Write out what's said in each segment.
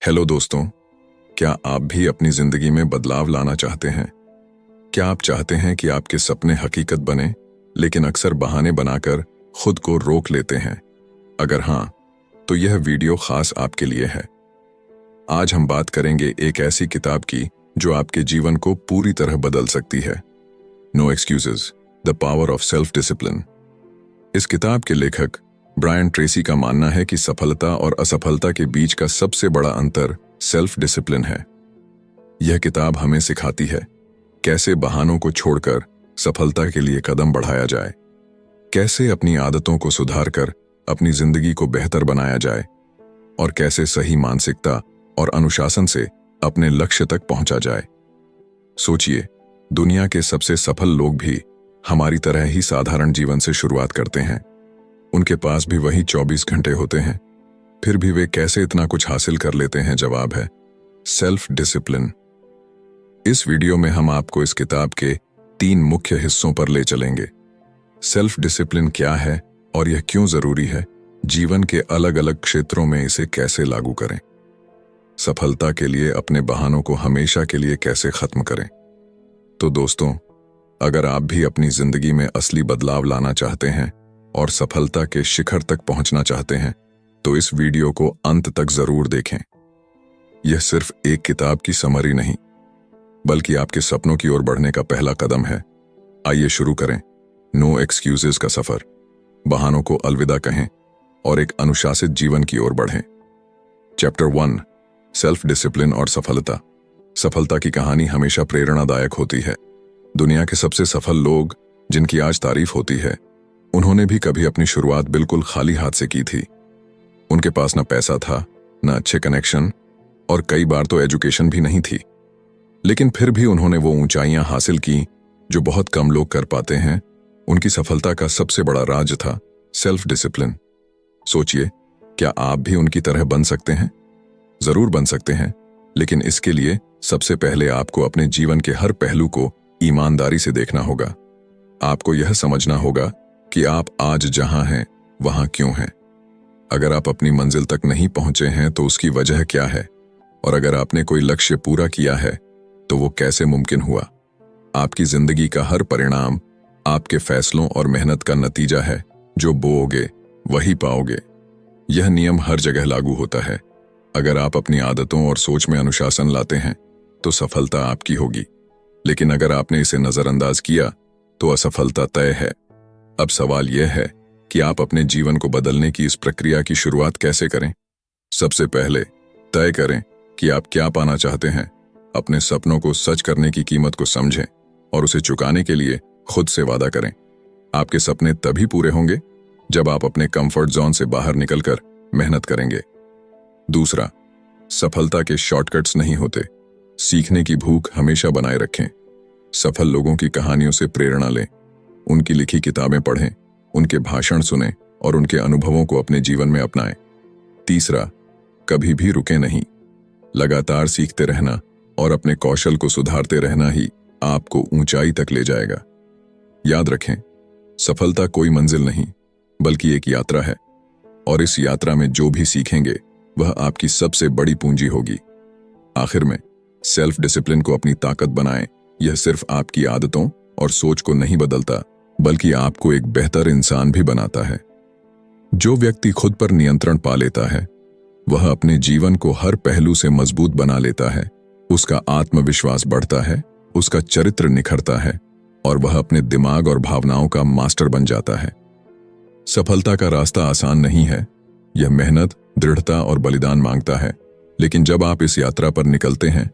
Hello दोस्तों, क्या आप भी अपनी जिंदगी में बदलाव लाना चाहते हैं? क्या आप चाहते हैं कि आपके सपने हकीकत बने, लेकिन अक्सर बहाने बनाकर खुद को रोक लेते हैं? अगर हाँ, तो यह वीडियो खास आपके लिए है। आज हम बात करेंगे एक ऐसी किताब की जो आपके जीवन को पूरी तरह बदल सकती है। No excuses, the power of self discipline. इस किताब के लेखक ब्रायन ट्रेसी का मानना है कि सफलता और असफलता के बीच का सबसे बड़ा अंतर सेल्फ डिसिप्लिन है। यह किताब हमें सिखाती है कैसे बहानों को छोड़कर सफलता के लिए कदम बढ़ाया जाए, कैसे अपनी आदतों को सुधारकर अपनी जिंदगी को बेहतर बनाया जाए और कैसे सही मानसिकता और अनुशासन से अपने लक्ष्य तक पहुंचा जाए। सोचिए, दुनिया के सबसे सफल लोग भी हमारी तरह ही साधारण जीवन से शुरुआत करते हैं। उनके पास भी वही 24 घंटे होते हैं, फिर भी वे कैसे इतना कुछ हासिल कर लेते हैं? जवाब है सेल्फ डिसिप्लिन। इस वीडियो में हम आपको इस किताब के 3 मुख्य हिस्सों पर ले चलेंगे। सेल्फ डिसिप्लिन क्या है और यह क्यों जरूरी है, जीवन के अलग अलग क्षेत्रों में इसे कैसे लागू करें, सफलता के लिए अपने बहानों को हमेशा के लिए कैसे खत्म करें। तो दोस्तों, अगर आप भी अपनी जिंदगी में असली बदलाव लाना चाहते हैं और सफलता के शिखर तक पहुंचना चाहते हैं, तो इस वीडियो को अंत तक जरूर देखें। यह सिर्फ एक किताब की समरी नहीं, बल्कि आपके सपनों की ओर बढ़ने का पहला कदम है। आइए शुरू करें नो एक्सक्यूजेस का सफर। बहानों को अलविदा कहें और एक अनुशासित जीवन की ओर बढ़ें। चैप्टर 1, सेल्फ डिसिप्लिन और सफलता। सफलता की कहानी हमेशा प्रेरणादायक होती है। दुनिया के सबसे सफल लोग जिनकी आज तारीफ होती है, उन्होंने भी कभी अपनी शुरुआत बिल्कुल खाली हाथ से की थी। उनके पास न पैसा था, न अच्छे कनेक्शन और कई बार तो एजुकेशन भी नहीं थी, लेकिन फिर भी उन्होंने वो ऊंचाइयां हासिल की जो बहुत कम लोग कर पाते हैं। उनकी सफलता का सबसे बड़ा राज था सेल्फ डिसिप्लिन। सोचिए, क्या आप भी उनकी तरह बन सकते हैं? जरूर बन सकते हैं, लेकिन इसके लिए सबसे पहले आपको अपने जीवन के हर पहलू को ईमानदारी से देखना होगा। आपको यह समझना होगा कि आप आज जहां हैं वहां क्यों हैं। अगर आप अपनी मंजिल तक नहीं पहुंचे हैं तो उसकी वजह क्या है, और अगर आपने कोई लक्ष्य पूरा किया है तो वो कैसे मुमकिन हुआ। आपकी जिंदगी का हर परिणाम आपके फैसलों और मेहनत का नतीजा है। जो बोओगे वही पाओगे। यह नियम हर जगह लागू होता है। अगर आप अपनी आदतों और सोच में अनुशासन लाते हैं तो सफलता आपकी होगी, लेकिन अगर आपने इसे नजरअंदाज किया तो असफलता तय है। अब सवाल यह है कि आप अपने जीवन को बदलने की इस प्रक्रिया की शुरुआत कैसे करें। सबसे पहले तय करें कि आप क्या पाना चाहते हैं। अपने सपनों को सच करने की कीमत को समझें और उसे चुकाने के लिए खुद से वादा करें। आपके सपने तभी पूरे होंगे जब आप अपने कंफर्ट जोन से बाहर निकलकर मेहनत करेंगे। दूसरा, सफलता के शॉर्टकट्स नहीं होते। सीखने की भूख हमेशा बनाए रखें। सफल लोगों की कहानियों से प्रेरणा लें, उनकी लिखी किताबें पढ़ें, उनके भाषण सुनें और उनके अनुभवों को अपने जीवन में अपनाएं। तीसरा, कभी भी रुके नहीं। लगातार सीखते रहना और अपने कौशल को सुधारते रहना ही आपको ऊंचाई तक ले जाएगा। याद रखें, सफलता कोई मंजिल नहीं, बल्कि एक यात्रा है, और इस यात्रा में जो भी सीखेंगे वह आपकी सबसे बड़ी पूंजी होगी। आखिर में, सेल्फ डिसिप्लिन को अपनी ताकत बनाएं। यह सिर्फ आपकी आदतों और सोच को नहीं बदलता, बल्कि आपको एक बेहतर इंसान भी बनाता है। जो व्यक्ति खुद पर नियंत्रण पा लेता है, वह अपने जीवन को हर पहलू से मजबूत बना लेता है। उसका आत्मविश्वास बढ़ता है, उसका चरित्र निखरता है और वह अपने दिमाग और भावनाओं का मास्टर बन जाता है। सफलता का रास्ता आसान नहीं है। यह मेहनत, दृढ़ता और बलिदान मांगता है, लेकिन जब आप इस यात्रा पर निकलते हैं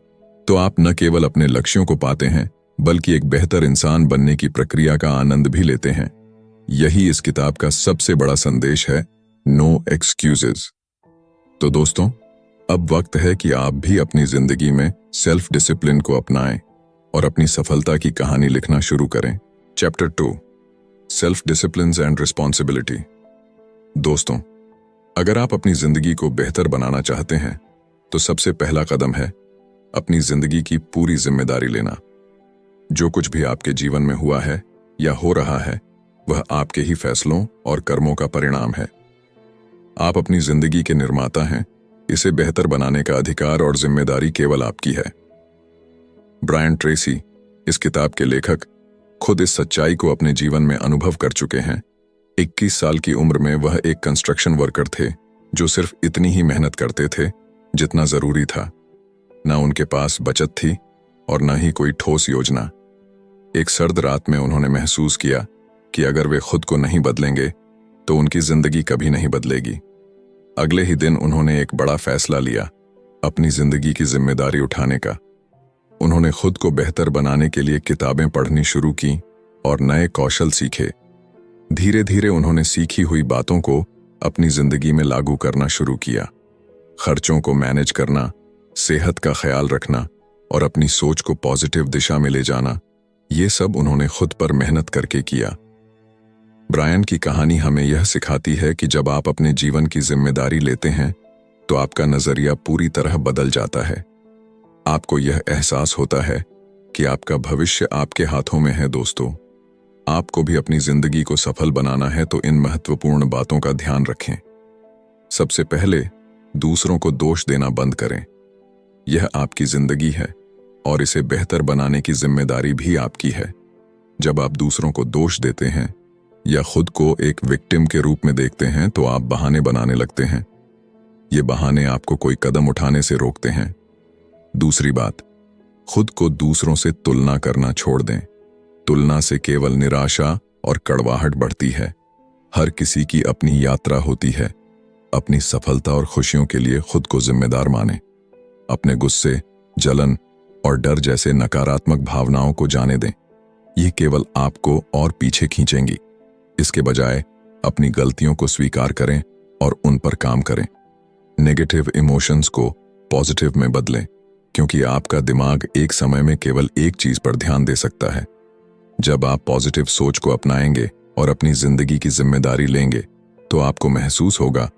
तो आप न केवल अपने लक्ष्यों को पाते हैं, बल्कि एक बेहतर इंसान बनने की प्रक्रिया का आनंद भी लेते हैं। यही इस किताब का सबसे बड़ा संदेश है, नो एक्सक्यूजेस। तो दोस्तों, अब वक्त है कि आप भी अपनी जिंदगी में सेल्फ डिसिप्लिन को अपनाएं और अपनी सफलता की कहानी लिखना शुरू करें। Chapter 2, self discipline and responsibility. दोस्तों, अगर आप अपनी जिंदगी को बेहतर बनाना चाहते हैं तो सबसे पहला कदम है अपनी जिंदगी की पूरी जिम्मेदारी लेना। जो कुछ भी आपके जीवन में हुआ है या हो रहा है, वह आपके ही फैसलों और कर्मों का परिणाम है। आप अपनी जिंदगी के निर्माता हैं इसे बेहतर बनाने का अधिकार और जिम्मेदारी केवल आपकी है। ब्रायन ट्रेसी, इस किताब के लेखक, खुद इस सच्चाई को अपने जीवन में अनुभव कर चुके हैं। 21 साल की उम्र में वह एक कंस्ट्रक्शन वर्कर थे जो सिर्फ इतनी ही मेहनत करते थे जितना जरूरी था। न उनके पास बचत थी और न ही कोई ठोस योजना। एक सर्द रात में उन्होंने महसूस किया कि अगर वे खुद को नहीं बदलेंगे तो उनकी जिंदगी कभी नहीं बदलेगी। अगले ही दिन उन्होंने एक बड़ा फैसला लिया, अपनी जिंदगी की जिम्मेदारी उठाने का। उन्होंने खुद को बेहतर बनाने के लिए किताबें पढ़नी शुरू की और नए कौशल सीखे। धीरे धीरे उन्होंने सीखी हुई बातों को अपनी जिंदगी में लागू करना शुरू किया। खर्चों को मैनेज करना, सेहत का ख्याल रखना और अपनी सोच को पॉजिटिव दिशा में ले जाना, ये सब उन्होंने खुद पर मेहनत करके किया। ब्रायन की कहानी हमें यह सिखाती है कि जब आप अपने जीवन की जिम्मेदारी लेते हैं तो आपका नजरिया पूरी तरह बदल जाता है। आपको यह एहसास होता है कि आपका भविष्य आपके हाथों में है। दोस्तों, आपको भी अपनी जिंदगी को सफल बनाना है तो इन महत्वपूर्ण बातों का ध्यान रखें। सबसे पहले, दूसरों को दोष देना बंद करें। यह आपकी जिंदगी है और इसे बेहतर बनाने की जिम्मेदारी भी आपकी है। जब आप दूसरों को दोष देते हैं या खुद को एक विक्टिम के रूप में देखते हैं तो आप बहाने बनाने लगते हैं। ये बहाने आपको कोई कदम उठाने से रोकते हैं। दूसरी बात, खुद को दूसरों से तुलना करना छोड़ दें। तुलना से केवल निराशा और कड़वाहट बढ़ती है। हर किसी की अपनी यात्रा होती है। अपनी सफलता और खुशियों के लिए खुद को जिम्मेदार मानें। अपने गुस्से, जलन और डर जैसे नकारात्मक भावनाओं को जाने दें। ये केवल आपको और पीछे खींचेंगी। इसके बजाय अपनी गलतियों को स्वीकार करें और उन पर काम करें। नेगेटिव इमोशंस को पॉजिटिव में बदलें, क्योंकि आपका दिमाग एक समय में केवल एक चीज पर ध्यान दे सकता है। जब आप पॉजिटिव सोच को अपनाएंगे और अपनी जिंदगी की जिम्मेदारी लेंगे तो आपको महसूस होगा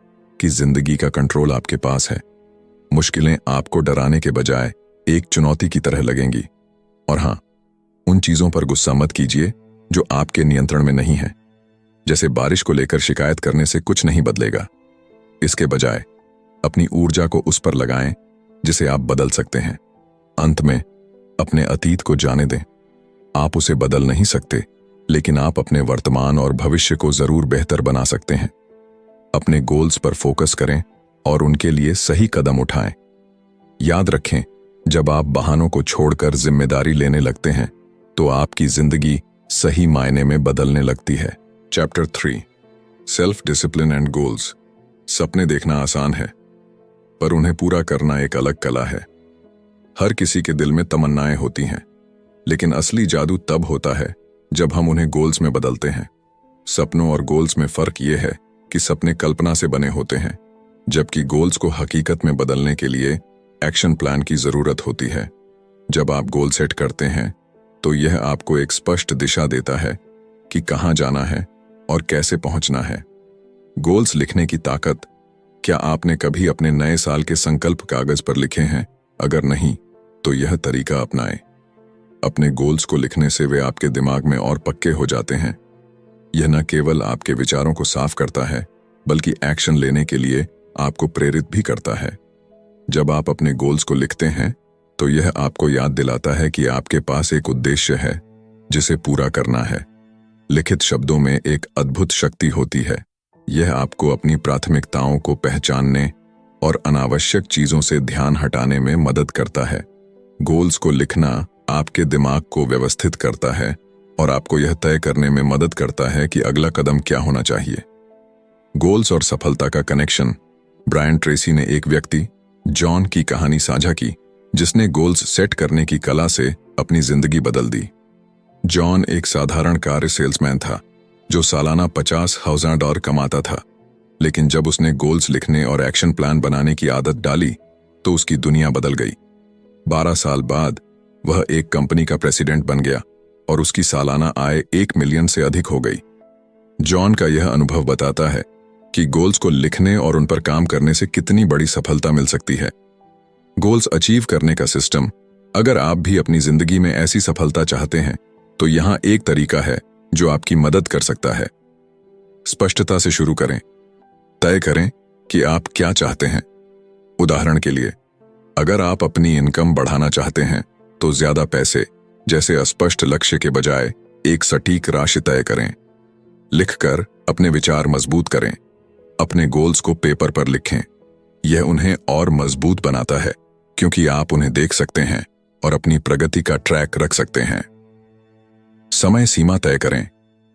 कि जिंदगी का कंट्रोल आपके पास है। मुश्किलें आपको डराने के बजाय एक चुनौती की तरह लगेंगी। और हाँ, उन चीजों पर गुस्सा मत कीजिए जो आपके नियंत्रण में नहीं है। जैसे बारिश को लेकर शिकायत करने से कुछ नहीं बदलेगा। इसके बजाय अपनी ऊर्जा को उस पर लगाएं जिसे आप बदल सकते हैं। अंत में, अपने अतीत को जाने दें। आप उसे बदल नहीं सकते, लेकिन आप अपने वर्तमान और भविष्य को जरूर बेहतर बना सकते हैं। अपने गोल्स पर फोकस करें और उनके लिए सही कदम उठाएं। याद रखें, जब आप बहानों को छोड़कर जिम्मेदारी लेने लगते हैं तो आपकी जिंदगी सही मायने में बदलने लगती है। Chapter 3, self discipline and goals. सपने देखना आसान है, पर उन्हें पूरा करना एक अलग कला है। हर किसी के दिल में तमन्नाएं होती हैं, लेकिन असली जादू तब होता है जब हम उन्हें गोल्स में बदलते हैं। सपनों और गोल्स में फर्क यह है कि सपने कल्पना से बने होते हैं, जबकि गोल्स को हकीकत में बदलने के लिए एक्शन प्लान की जरूरत होती है। जब आप गोल सेट करते हैं तो यह आपको एक स्पष्ट दिशा देता है कि कहां जाना है और कैसे पहुंचना है। गोल्स लिखने की ताकत। क्या आपने कभी अपने नए साल के संकल्प कागज पर लिखे हैं? अगर नहीं, तो यह तरीका अपनाएं। अपने गोल्स को लिखने से वे आपके दिमाग में और पक्के हो जाते हैं। यह न केवल आपके विचारों को साफ करता है, बल्कि एक्शन लेने के लिए आपको प्रेरित भी करता है। जब आप अपने गोल्स को लिखते हैं तो यह आपको याद दिलाता है कि आपके पास एक उद्देश्य है जिसे पूरा करना है। लिखित शब्दों में एक अद्भुत शक्ति होती है। यह आपको अपनी प्राथमिकताओं को पहचानने और अनावश्यक चीजों से ध्यान हटाने में मदद करता है। गोल्स को लिखना आपके दिमाग को व्यवस्थित करता है और आपको यह तय करने में मदद करता है कि अगला कदम क्या होना चाहिए। गोल्स और सफलता का कनेक्शन। ब्रायन ट्रेसी ने एक व्यक्ति, जॉन की कहानी साझा की, जिसने गोल्स सेट करने की कला से अपनी जिंदगी बदल दी। जॉन एक साधारण कार सेल्समैन था जो सालाना $50,000 कमाता था, लेकिन जब उसने गोल्स लिखने और एक्शन प्लान बनाने की आदत डाली तो उसकी दुनिया बदल गई। 12 साल बाद वह एक कंपनी का प्रेसिडेंट बन गया और उसकी सालाना आय 1 मिलियन से अधिक हो गई। जॉन का यह अनुभव बताता है कि गोल्स को लिखने और उन पर काम करने से कितनी बड़ी सफलता मिल सकती है। गोल्स अचीव करने का सिस्टम। अगर आप भी अपनी जिंदगी में ऐसी सफलता चाहते हैं तो यहां एक तरीका है जो आपकी मदद कर सकता है। स्पष्टता से शुरू करें। तय करें कि आप क्या चाहते हैं। उदाहरण के लिए, अगर आप अपनी इनकम बढ़ाना चाहते हैं तो ज्यादा पैसे जैसे अस्पष्ट लक्ष्य के बजाय एक सटीक राशि तय करें। लिखकर अपने विचार मजबूत करें। अपने गोल्स को पेपर पर लिखें। यह उन्हें और मजबूत बनाता है क्योंकि आप उन्हें देख सकते हैं और अपनी प्रगति का ट्रैक रख सकते हैं। समय सीमा तय करें।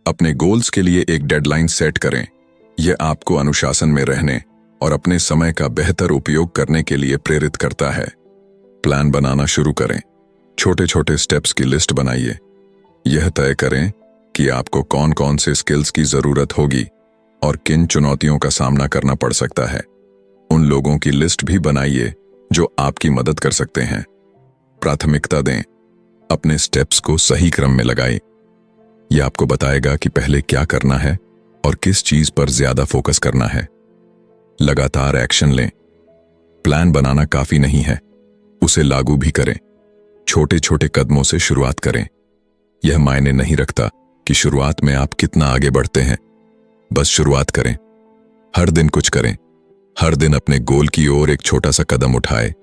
अपने गोल्स के लिए एक डेडलाइन सेट करें। यह आपको अनुशासन में रहने और अपने समय का बेहतर उपयोग करने के लिए प्रेरित करता है। प्लान बनाना शुरू करें। छोटे छोटे स्टेप्स की लिस्ट बनाइए। यह तय करें कि आपको कौन कौन से स्किल्स की जरूरत होगी और किन चुनौतियों का सामना करना पड़ सकता है। उन लोगों की लिस्ट भी बनाइए जो आपकी मदद कर सकते हैं। प्राथमिकता दें। अपने स्टेप्स को सही क्रम में लगाएं। यह आपको बताएगा कि पहले क्या करना है और किस चीज पर ज्यादा फोकस करना है। लगातार एक्शन लें। प्लान बनाना काफी नहीं है, उसे लागू भी करें। छोटे छोटे कदमों से शुरुआत करें। यह मायने नहीं रखता कि शुरुआत में आप कितना आगे बढ़ते हैं, बस शुरुआत करें। हर दिन कुछ करें। हर दिन अपने गोल की ओर एक छोटा सा कदम उठाए।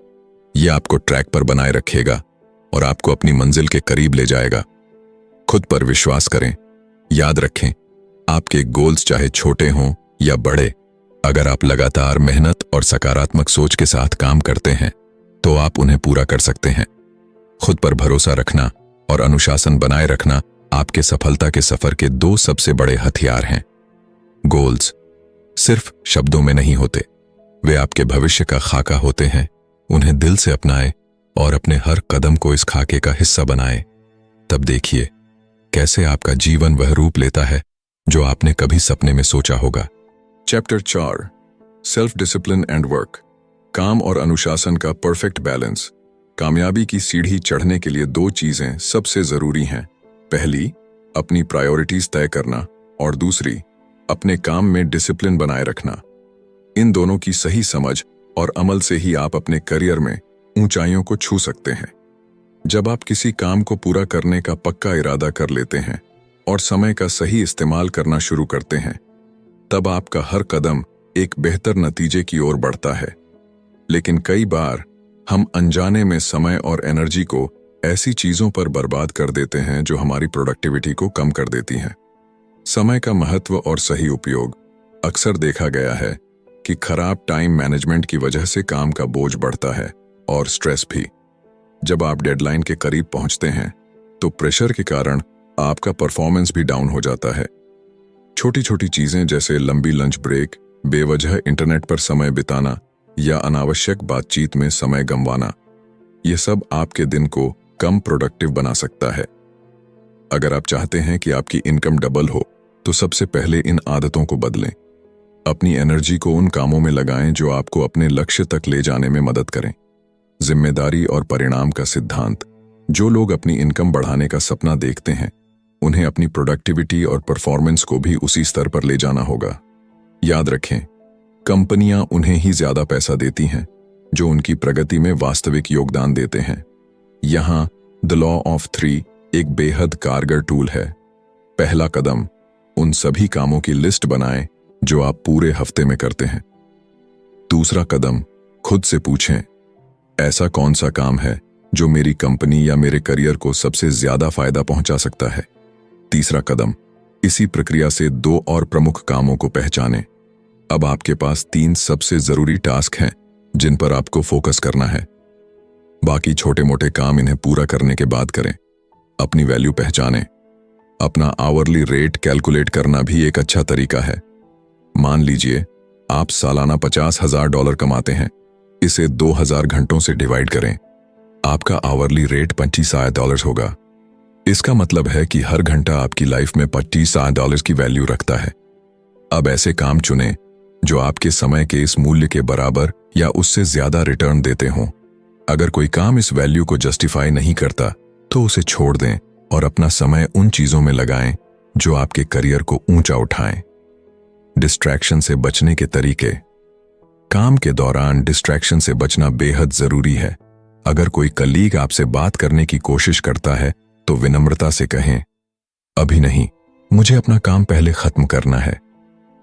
यह आपको ट्रैक पर बनाए रखेगा और आपको अपनी मंजिल के करीब ले जाएगा। खुद पर विश्वास करें। याद रखें, आपके गोल्स चाहे छोटे हों या बड़े, अगर आप लगातार मेहनत और सकारात्मक सोच के साथ काम करते हैं तो आप उन्हें पूरा कर सकते हैं। खुद पर भरोसा रखना और अनुशासन बनाए रखना आपके सफलता के सफर के दो सबसे बड़े हथियार हैं। गोल्स सिर्फ शब्दों में नहीं होते, वे आपके भविष्य का खाका होते हैं। उन्हें दिल से अपनाएं और अपने हर कदम को इस खाके का हिस्सा बनाएं। तब देखिए कैसे आपका जीवन वह रूप लेता है जो आपने कभी सपने में सोचा होगा। Chapter 4, self discipline and work. काम और अनुशासन का परफेक्ट बैलेंस। कामयाबी की सीढ़ी चढ़ने के लिए दो चीजें सबसे जरूरी हैं। पहली, अपनी प्रायोरिटीज तय करना और दूसरी, अपने काम में डिसिप्लिन बनाए रखना। इन दोनों की सही समझ और अमल से ही आप अपने करियर में ऊंचाइयों को छू सकते हैं। जब आप किसी काम को पूरा करने का पक्का इरादा कर लेते हैं और समय का सही इस्तेमाल करना शुरू करते हैं, तब आपका हर कदम एक बेहतर नतीजे की ओर बढ़ता है। लेकिन कई बार हम अनजाने में समय और एनर्जी को ऐसी चीजों पर बर्बाद कर देते हैं जो हमारी प्रोडक्टिविटी को कम कर देती हैं। समय का महत्व और सही उपयोग। अक्सर देखा गया है कि खराब टाइम मैनेजमेंट की वजह से काम का बोझ बढ़ता है और स्ट्रेस भी। जब आप डेडलाइन के करीब पहुंचते हैं तो प्रेशर के कारण आपका परफॉर्मेंस भी डाउन हो जाता है। छोटी छोटी चीजें जैसे लंबी लंच ब्रेक, बेवजह इंटरनेट पर समय बिताना या अनावश्यक बातचीत में समय गंवाना, यह सब आपके दिन को कम प्रोडक्टिव बना सकता है। अगर आप चाहते हैं कि आपकी इनकम डबल हो तो सबसे पहले इन आदतों को बदलें। अपनी एनर्जी को उन कामों में लगाएं जो आपको अपने लक्ष्य तक ले जाने में मदद करें। जिम्मेदारी और परिणाम का सिद्धांत। जो लोग अपनी इनकम बढ़ाने का सपना देखते हैं, उन्हें अपनी प्रोडक्टिविटी और परफॉर्मेंस को भी उसी स्तर पर ले जाना होगा। याद रखें, कंपनियां उन्हें ही ज्यादा पैसा देती हैं जो उनकी प्रगति में वास्तविक योगदान देते हैं। यहां द लॉ ऑफ 3 एक बेहद कारगर टूल है। पहला कदम, उन सभी कामों की लिस्ट बनाएं जो आप पूरे हफ्ते में करते हैं। दूसरा कदम, खुद से पूछें, ऐसा कौन सा काम है जो मेरी कंपनी या मेरे करियर को सबसे ज्यादा फायदा पहुंचा सकता है। तीसरा कदम, इसी प्रक्रिया से 2 और प्रमुख कामों को पहचानें। अब आपके पास 3 सबसे जरूरी टास्क हैं जिन पर आपको फोकस करना है। बाकी छोटे मोटे काम इन्हें पूरा करने के बाद करें। अपनी वैल्यू पहचानें। अपना आवरली रेट कैलकुलेट करना भी एक अच्छा तरीका है। मान लीजिए आप सालाना $50,000 कमाते हैं। इसे 2000 घंटों से डिवाइड करें। आपका आवरली रेट $25,000 होगा। इसका मतलब है कि हर घंटा आपकी लाइफ में $25,000 की वैल्यू रखता है। अब ऐसे काम चुनें जो आपके समय के इस मूल्य के बराबर या उससे ज्यादा रिटर्न देते हों। अगर कोई काम इस वैल्यू को जस्टिफाई नहीं करता तो उसे छोड़ दें और अपना समय उन चीजों में लगाएं जो आपके करियर को ऊंचा उठाएं। डिस्ट्रैक्शन से बचने के तरीके। काम के दौरान डिस्ट्रैक्शन से बचना बेहद जरूरी है। अगर कोई कलीग आपसे बात करने की कोशिश करता है तो विनम्रता से कहें, अभी नहीं, मुझे अपना काम पहले खत्म करना है।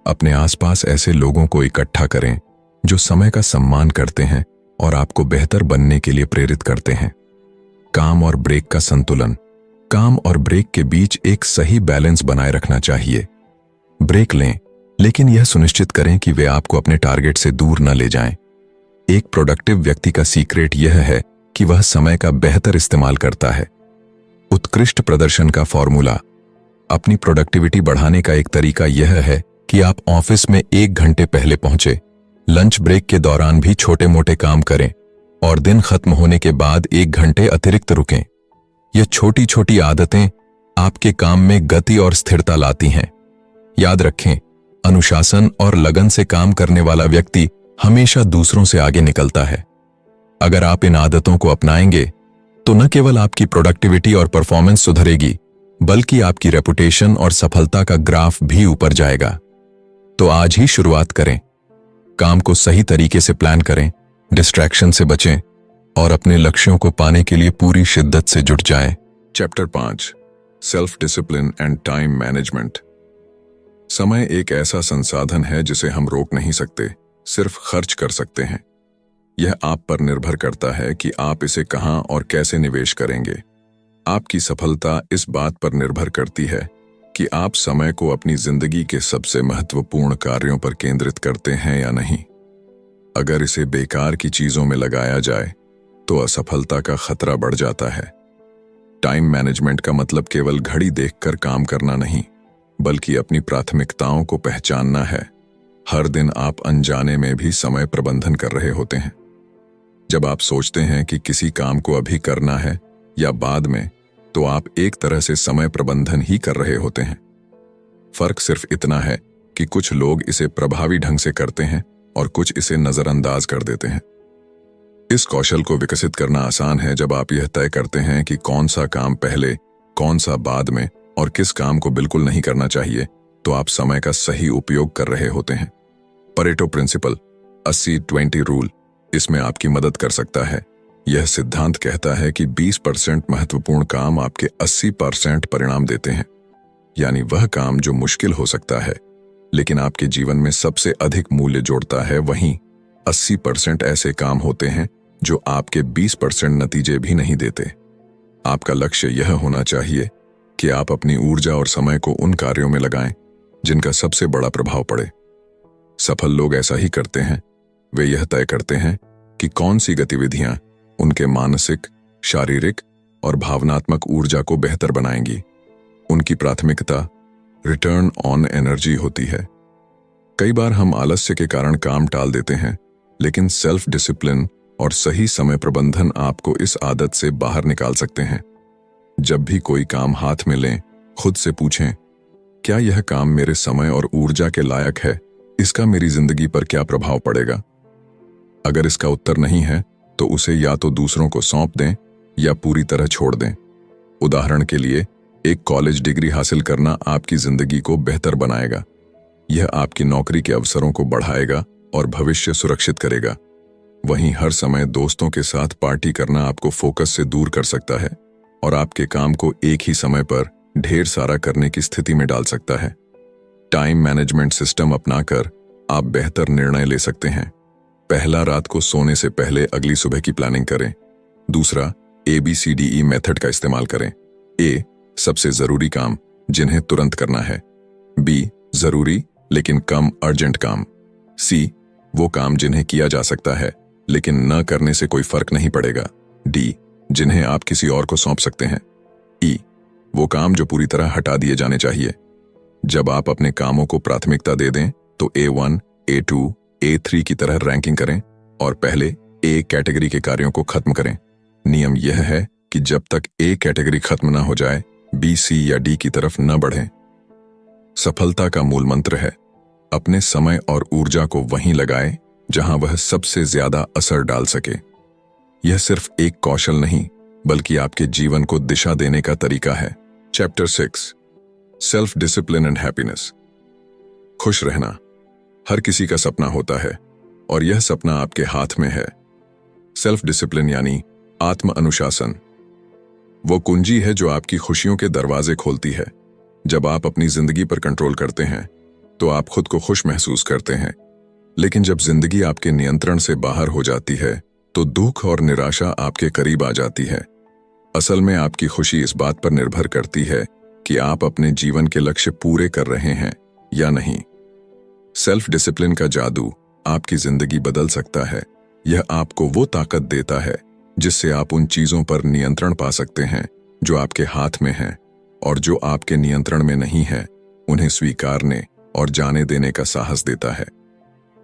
अपने आसपास ऐसे लोगों को इकट्ठा करें जो समय का सम्मान करते हैं और आपको बेहतर बनने के लिए प्रेरित करते हैं। काम और ब्रेक का संतुलन। काम और ब्रेक के बीच एक सही बैलेंस बनाए रखना चाहिए। ब्रेक लें, लेकिन यह सुनिश्चित करें कि वे आपको अपने टारगेट से दूर न ले जाएं। एक प्रोडक्टिव व्यक्ति का सीक्रेट यह है कि वह समय का बेहतर इस्तेमाल करता है। उत्कृष्ट प्रदर्शन का फॉर्मूला। अपनी प्रोडक्टिविटी बढ़ाने का एक तरीका यह है कि आप ऑफिस में 1 घंटे पहले पहुंचे, लंच ब्रेक के दौरान भी छोटे मोटे काम करें और दिन खत्म होने के बाद 1 घंटे अतिरिक्त रुकें। ये छोटी छोटी आदतें आपके काम में गति और स्थिरता लाती हैं। याद रखें, अनुशासन और लगन से काम करने वाला व्यक्ति हमेशा दूसरों से आगे निकलता है। अगर आप इन आदतों को अपनाएंगे तो न केवल आपकी प्रोडक्टिविटी और परफॉर्मेंस सुधरेगी, बल्कि आपकी रेपुटेशन और सफलता का ग्राफ भी ऊपर जाएगा। तो आज ही शुरुआत करें। काम को सही तरीके से प्लान करें, डिस्ट्रैक्शन से बचें और अपने लक्ष्यों को पाने के लिए पूरी शिद्दत से जुट जाएं। Chapter 5, self discipline and time management. समय एक ऐसा संसाधन है जिसे हम रोक नहीं सकते, सिर्फ खर्च कर सकते हैं। यह आप पर निर्भर करता है कि आप इसे कहां और कैसे निवेश करेंगे। आपकी सफलता इस बात पर निर्भर करती है कि आप समय को अपनी जिंदगी के सबसे महत्वपूर्ण कार्यों पर केंद्रित करते हैं या नहीं। अगर इसे बेकार की चीजों में लगाया जाए तो असफलता का खतरा बढ़ जाता है। टाइम मैनेजमेंट का मतलब केवल घड़ी देखकर काम करना नहीं, बल्कि अपनी प्राथमिकताओं को पहचानना है। हर दिन आप अनजाने में भी समय प्रबंधन कर रहे होते हैं। जब आप सोचते हैं कि किसी काम को अभी करना है या बाद में, तो आप एक तरह से समय प्रबंधन ही कर रहे होते हैं। फर्क सिर्फ इतना है कि कुछ लोग इसे प्रभावी ढंग से करते हैं और कुछ इसे नजरअंदाज कर देते हैं। इस कौशल को विकसित करना आसान है जब आप यह तय करते हैं कि कौन सा काम पहले, कौन सा बाद में और किस काम को बिल्कुल नहीं करना चाहिए, तो आप समय का सही उपयोग कर रहे होते हैं। परेटो प्रिंसिपल 80-20 रूल इसमें आपकी मदद कर सकता है। यह सिद्धांत कहता है कि 20% महत्वपूर्ण काम आपके 80% परिणाम देते हैं। यानी वह काम जो मुश्किल हो सकता है लेकिन आपके जीवन में सबसे अधिक मूल्य जोड़ता है, वहीं 80% ऐसे काम होते हैं जो आपके 20% नतीजे भी नहीं देते। आपका लक्ष्य यह होना चाहिए कि आप अपनी ऊर्जा और समय को उन कार्यों में लगाएं जिनका सबसे बड़ा प्रभाव पड़े। सफल लोग ऐसा ही करते हैं। वे यह तय करते हैं कि कौन सी गतिविधियां उनके मानसिक, शारीरिक और भावनात्मक ऊर्जा को बेहतर बनाएंगी। उनकी प्राथमिकता रिटर्न ऑन एनर्जी होती है। कई बार हम आलस्य के कारण काम टाल देते हैं, लेकिन सेल्फ डिसिप्लिन और सही समय प्रबंधन आपको इस आदत से बाहर निकाल सकते हैं। जब भी कोई काम हाथ में लें, खुद से पूछें, क्या यह काम मेरे समय और ऊर्जा के लायक है? इसका मेरी जिंदगी पर क्या प्रभाव पड़ेगा? अगर इसका उत्तर नहीं है तो उसे या तो दूसरों को सौंप दें या पूरी तरह छोड़ दें। उदाहरण के लिए, एक कॉलेज डिग्री हासिल करना आपकी जिंदगी को बेहतर बनाएगा। यह आपकी नौकरी के अवसरों को बढ़ाएगा और भविष्य सुरक्षित करेगा। वहीं हर समय दोस्तों के साथ पार्टी करना आपको फोकस से दूर कर सकता है और आपके काम को एक ही समय पर ढेर सारा करने की स्थिति में डाल सकता है। टाइम मैनेजमेंट सिस्टम अपनाकर आप बेहतर निर्णय ले सकते हैं। पहला, रात को सोने से पहले अगली सुबह की प्लानिंग करें। दूसरा, ABCDE मेथड का इस्तेमाल करें। A, सबसे जरूरी काम जिन्हें तुरंत करना है। B, जरूरी लेकिन कम अर्जेंट काम। C, वो काम जिन्हें किया जा सकता है लेकिन न करने से कोई फर्क नहीं पड़ेगा। D, जिन्हें आप किसी और को सौंप सकते हैं। E, वो काम जो पूरी तरह हटा दिए जाने चाहिए। जब आप अपने कामों को प्राथमिकता दे दें तो A1, A2, A3 की तरह रैंकिंग करें और पहले A कैटेगरी के कार्यों को खत्म करें। नियम यह है कि जब तक A कैटेगरी खत्म न हो जाए, B, C या D की तरफ न बढ़ें। सफलता का मूल मंत्र है, अपने समय और ऊर्जा को वहीं लगाएं जहां वह सबसे ज्यादा असर डाल सके। यह सिर्फ एक कौशल नहीं, बल्कि आपके जीवन को दिशा देने का तरीका है। Chapter 6, self discipline and happiness. खुश रहना हर किसी का सपना होता है और यह सपना आपके हाथ में है। सेल्फ डिसिप्लिन यानी आत्म अनुशासन वो कुंजी है जो आपकी खुशियों के दरवाजे खोलती है। जब आप अपनी जिंदगी पर कंट्रोल करते हैं तो आप खुद को खुश महसूस करते हैं। लेकिन जब जिंदगी आपके नियंत्रण से बाहर हो जाती है तो दुख और निराशा आपके करीब आ जाती है। असल में आपकी खुशी इस बात पर निर्भर करती है कि आप अपने जीवन के लक्ष्य पूरे कर रहे हैं या नहीं। सेल्फ डिसिप्लिन का जादू आपकी जिंदगी बदल सकता है। यह आपको वो ताकत देता है जिससे आप उन चीजों पर नियंत्रण पा सकते हैं जो आपके हाथ में हैं, और जो आपके नियंत्रण में नहीं है उन्हें स्वीकारने और जाने देने का साहस देता है।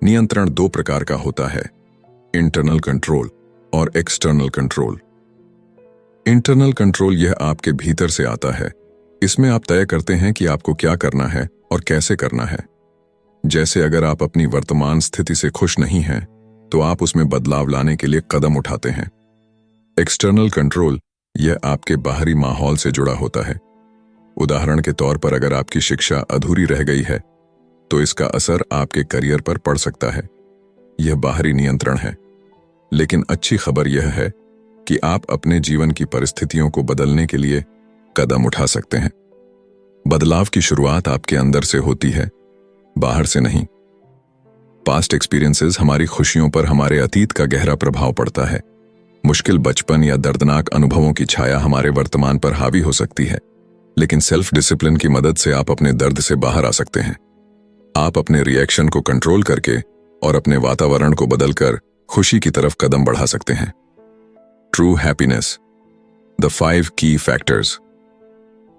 नियंत्रण दो प्रकार का होता है, इंटरनल कंट्रोल और एक्सटर्नल कंट्रोल। इंटरनल कंट्रोल यह आपके भीतर से आता है। इसमें आप तय करते हैं कि आपको क्या करना है और कैसे करना है। जैसे अगर आप अपनी वर्तमान स्थिति से खुश नहीं हैं तो आप उसमें बदलाव लाने के लिए कदम उठाते हैं। एक्सटर्नल कंट्रोल यह आपके बाहरी माहौल से जुड़ा होता है। उदाहरण के तौर पर अगर आपकी शिक्षा अधूरी रह गई है तो इसका असर आपके करियर पर पड़ सकता है। यह बाहरी नियंत्रण है। लेकिन अच्छी खबर यह है कि आप अपने जीवन की परिस्थितियों को बदलने के लिए कदम उठा सकते हैं। बदलाव की शुरुआत आपके अंदर से होती है, बाहर से नहीं। पास्ट एक्सपीरियंसेस हमारी खुशियों पर हमारे अतीत का गहरा प्रभाव पड़ता है। मुश्किल बचपन या दर्दनाक अनुभवों की छाया हमारे वर्तमान पर हावी हो सकती है, लेकिन सेल्फ डिसिप्लिन की मदद से आप अपने दर्द से बाहर आ सकते हैं। आप अपने रिएक्शन को कंट्रोल करके और अपने वातावरण को बदलकर खुशी की तरफ कदम बढ़ा सकते हैं। ट्रू हैप्पीनेस, द 5 की फैक्टर्स।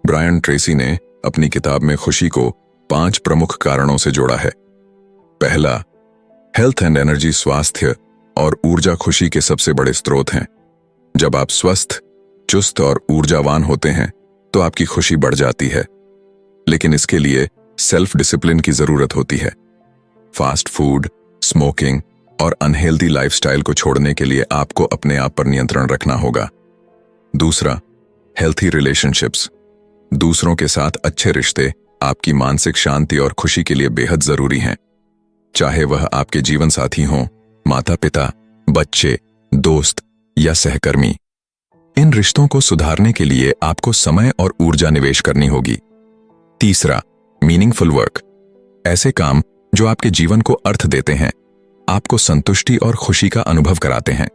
ब्रायन ट्रेसी ने अपनी किताब में खुशी को 5 प्रमुख कारणों से जोड़ा है। पहला, हेल्थ एंड एनर्जी। स्वास्थ्य और ऊर्जा खुशी के सबसे बड़े स्रोत हैं। जब आप स्वस्थ, चुस्त और ऊर्जावान होते हैं तो आपकी खुशी बढ़ जाती है, लेकिन इसके लिए सेल्फ डिसिप्लिन की जरूरत होती है। फास्ट फूड, स्मोकिंग और अनहेल्दी लाइफस्टाइल को छोड़ने के लिए आपको अपने आप पर नियंत्रण रखना होगा। दूसरा, हेल्थी रिलेशनशिप्स। दूसरों के साथ अच्छे रिश्ते आपकी मानसिक शांति और खुशी के लिए बेहद जरूरी हैं। चाहे वह आपके जीवन साथी हों, माता पिता, बच्चे, दोस्त या सहकर्मी। इन रिश्तों को सुधारने के लिए आपको समय और ऊर्जा निवेश करनी होगी। तीसरा, मीनिंगफुल वर्क। ऐसे काम जो आपके जीवन को अर्थ देते हैं, आपको संतुष्टि और खुशी का अनुभव कराते हैं।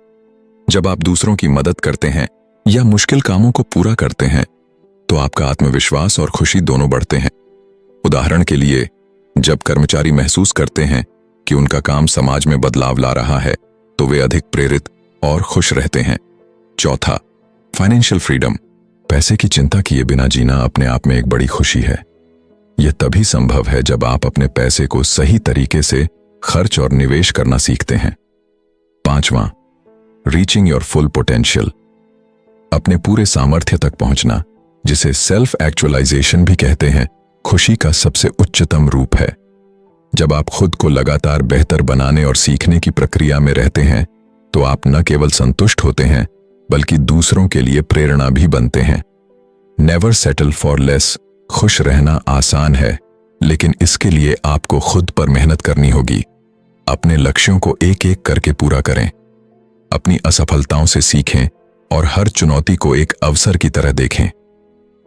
जब आप दूसरों की मदद करते हैं या मुश्किल कामों को पूरा करते हैं तो आपका आत्मविश्वास और खुशी दोनों बढ़ते हैं। उदाहरण के लिए, जब कर्मचारी महसूस करते हैं कि उनका काम समाज में बदलाव ला रहा है तो वे अधिक प्रेरित और खुश रहते हैं। चौथा, फाइनेंशियल फ्रीडम। पैसे की चिंता किए बिना जीना अपने आप में एक बड़ी खुशी है। यह तभी संभव है जब आप अपने पैसे को सही तरीके से खर्च और निवेश करना सीखते हैं। पांचवां, रीचिंग योर फुल पोटेंशियल। अपने पूरे सामर्थ्य तक पहुंचना, जिसे सेल्फ एक्चुअलाइजेशन भी कहते हैं, खुशी का सबसे उच्चतम रूप है। जब आप खुद को लगातार बेहतर बनाने और सीखने की प्रक्रिया में रहते हैं तो आप न केवल संतुष्ट होते हैं बल्कि दूसरों के लिए प्रेरणा भी बनते हैं। Never settle for less. खुश रहना आसान है, लेकिन इसके लिए आपको खुद पर मेहनत करनी होगी। अपने लक्ष्यों को एक एक करके पूरा करें। अपनी असफलताओं से सीखें और हर चुनौती को एक अवसर की तरह देखें।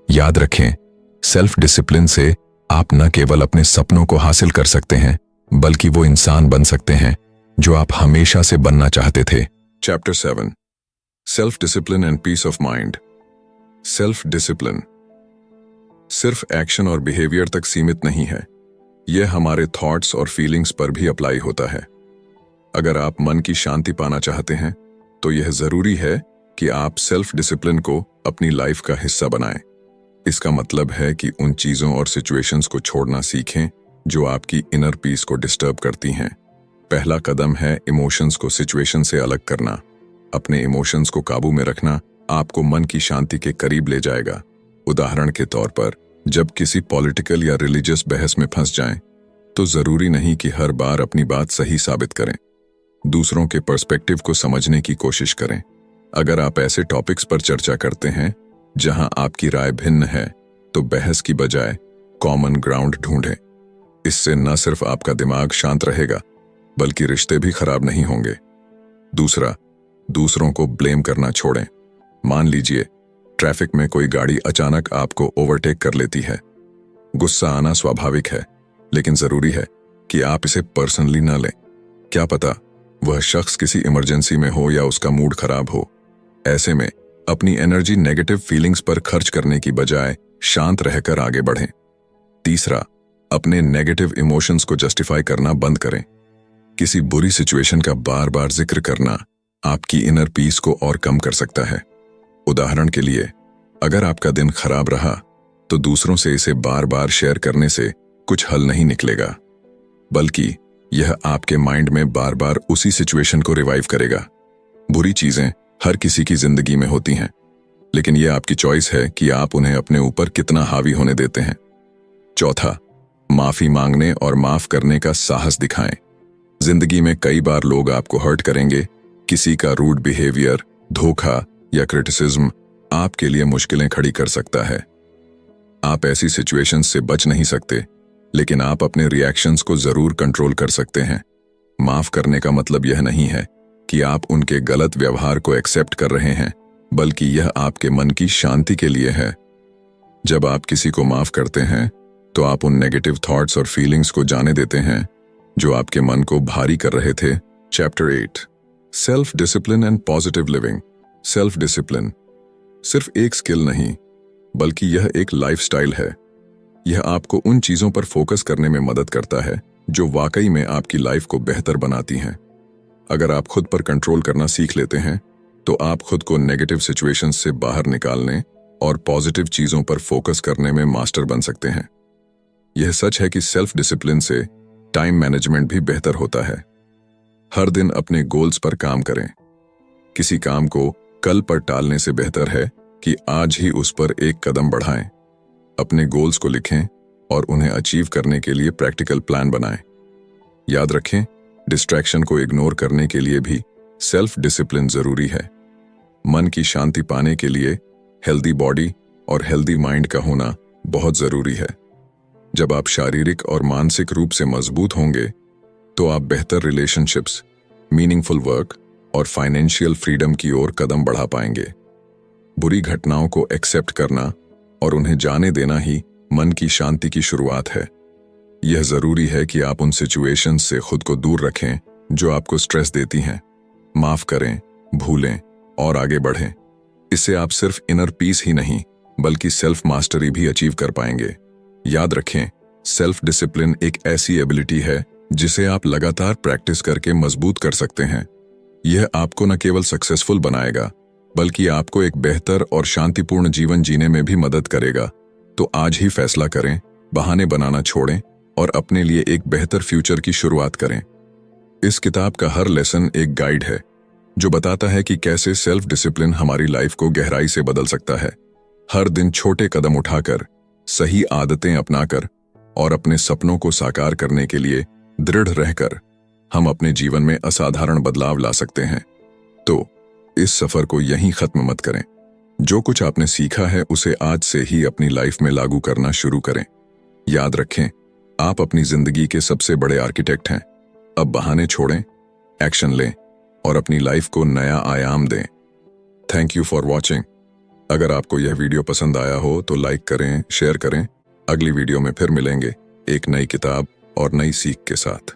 याद रखें, सेल्फ डिसिप्लिन से आप न केवल अपने सपनों को हासिल कर सकते हैं बल्कि वो इंसान बन सकते हैं जो आप हमेशा से बनना चाहते थे। Chapter 7, self discipline and peace of mind. Self discipline सिर्फ एक्शन और बिहेवियर तक सीमित नहीं है, यह हमारे थॉट्स और फीलिंग्स पर भी अप्लाई होता है। अगर आप मन की शांति पाना चाहते हैं तो यह जरूरी है कि आप सेल्फ डिसिप्लिन को अपनी लाइफ का हिस्सा बनाएं। इसका मतलब है कि उन चीजों और सिचुएशंस को छोड़ना सीखें जो आपकी इनर पीस को डिस्टर्ब करती हैं। पहला कदम है इमोशंस को सिचुएशन से अलग करना। अपने इमोशंस को काबू में रखना आपको मन की शांति के करीब ले जाएगा। उदाहरण के तौर पर, जब किसी पॉलिटिकल या रिलीजियस बहस में फंस जाएं, तो जरूरी नहीं कि हर बार अपनी बात सही साबित करें। दूसरों के पर्सपेक्टिव को समझने की कोशिश करें। अगर आप ऐसे टॉपिक्स पर चर्चा करते हैं जहां आपकी राय भिन्न है तो बहस की बजाय कॉमन ग्राउंड ढूंढें। इससे न सिर्फ आपका दिमाग शांत रहेगा बल्कि रिश्ते भी खराब नहीं होंगे। दूसरा, दूसरों को ब्लेम करना छोड़ें। मान लीजिए ट्रैफिक में कोई गाड़ी अचानक आपको ओवरटेक कर लेती है। गुस्सा आना स्वाभाविक है, लेकिन जरूरी है कि आप इसे पर्सनली न लें। क्या पता वह शख्स किसी इमरजेंसी में हो या उसका मूड खराब हो। ऐसे में अपनी एनर्जी नेगेटिव फीलिंग्स पर खर्च करने की बजाय शांत रहकर आगे बढ़ें। तीसरा, अपने नेगेटिव इमोशंस को जस्टिफाई करना बंद करें। किसी बुरी सिचुएशन का बार बार जिक्र करना आपकी इनर पीस को और कम कर सकता है। उदाहरण के लिए, अगर आपका दिन खराब रहा तो दूसरों से इसे बार बार शेयर करने से कुछ हल नहीं निकलेगा, बल्कि यह आपके माइंड में बार बार उसी सिचुएशन को रिवाइव करेगा। बुरी चीजें हर किसी की जिंदगी में होती हैं, लेकिन यह आपकी चॉइस है कि आप उन्हें अपने ऊपर कितना हावी होने देते हैं। चौथा, माफी मांगने और माफ करने का साहस दिखाएं। जिंदगी में कई बार लोग आपको हर्ट करेंगे। किसी का रूड बिहेवियर, धोखा या क्रिटिसिज्म आपके लिए मुश्किलें खड़ी कर सकता है। आप ऐसी सिचुएशंस से बच नहीं सकते, लेकिन आप अपने रिएक्शंस को जरूर कंट्रोल कर सकते हैं। माफ करने का मतलब यह नहीं है कि आप उनके गलत व्यवहार को एक्सेप्ट कर रहे हैं, बल्कि यह आपके मन की शांति के लिए है। जब आप किसी को माफ करते हैं तो आप उन नेगेटिव थॉट्स और फीलिंग्स को जाने देते हैं जो आपके मन को भारी कर रहे थे। Chapter 8, self discipline and positive living. Self discipline सिर्फ एक स्किल नहीं, बल्कि यह एक लाइफस्टाइल है। यह आपको उन चीजों पर फोकस करने में मदद करता है जो वाकई में आपकी लाइफ को बेहतर बनाती हैं। अगर आप खुद पर कंट्रोल करना सीख लेते हैं तो आप खुद को नेगेटिव सिचुएशंस से बाहर निकालने और पॉजिटिव चीजों पर फोकस करने में मास्टर बन सकते हैं। यह सच है कि सेल्फ डिसिप्लिन से टाइम मैनेजमेंट भी बेहतर होता है। हर दिन अपने गोल्स पर काम करें। किसी काम को कल पर टालने से बेहतर है कि आज ही उस पर एक कदम बढ़ाएं। अपने गोल्स को लिखें और उन्हें अचीव करने के लिए प्रैक्टिकल प्लान बनाएं। याद रखें, डिस्ट्रैक्शन को इग्नोर करने के लिए भी सेल्फ डिसिप्लिन जरूरी है। मन की शांति पाने के लिए हेल्दी बॉडी और हेल्दी माइंड का होना बहुत जरूरी है। जब आप शारीरिक और मानसिक रूप से मजबूत होंगे तो आप बेहतर रिलेशनशिप्स, मीनिंगफुल वर्क और फाइनेंशियल फ्रीडम की ओर कदम बढ़ा पाएंगे। बुरी घटनाओं को एक्सेप्ट करना और उन्हें जाने देना ही मन की शांति की शुरुआत है। यह जरूरी है कि आप उन सिचुएशंस से खुद को दूर रखें जो आपको स्ट्रेस देती हैं। माफ करें, भूलें और आगे बढ़ें। इससे आप सिर्फ इनर पीस ही नहीं, बल्कि सेल्फ मास्टरी भी अचीव कर पाएंगे। याद रखें, सेल्फ डिसिप्लिन एक ऐसी एबिलिटी है जिसे आप लगातार प्रैक्टिस करके मजबूत कर सकते हैं। यह आपको न केवल सक्सेसफुल बनाएगा, बल्कि आपको एक बेहतर और शांतिपूर्ण जीवन जीने में भी मदद करेगा। तो आज ही फैसला करें, बहाने बनाना छोड़ें और अपने लिए एक बेहतर फ्यूचर की शुरुआत करें। इस किताब का हर लेसन एक गाइड है जो बताता है कि कैसे सेल्फ डिसिप्लिन हमारी लाइफ को गहराई से बदल सकता है। हर दिन छोटे कदम उठाकर, सही आदतें अपनाकर और अपने सपनों को साकार करने के लिए दृढ़ रहकर हम अपने जीवन में असाधारण बदलाव ला सकते हैं। तो इस सफर को यहीं खत्म मत करें। जो कुछ आपने सीखा है उसे आज से ही अपनी लाइफ में लागू करना शुरू करें। याद रखें, आप अपनी जिंदगी के सबसे बड़े आर्किटेक्ट हैं। अब बहाने छोड़ें, एक्शन लें और अपनी लाइफ को नया आयाम दें। Thank you for watching. अगर आपको यह वीडियो पसंद आया हो तो लाइक करें, शेयर करें। अगली वीडियो में फिर मिलेंगे एक नई किताब और नई सीख के साथ।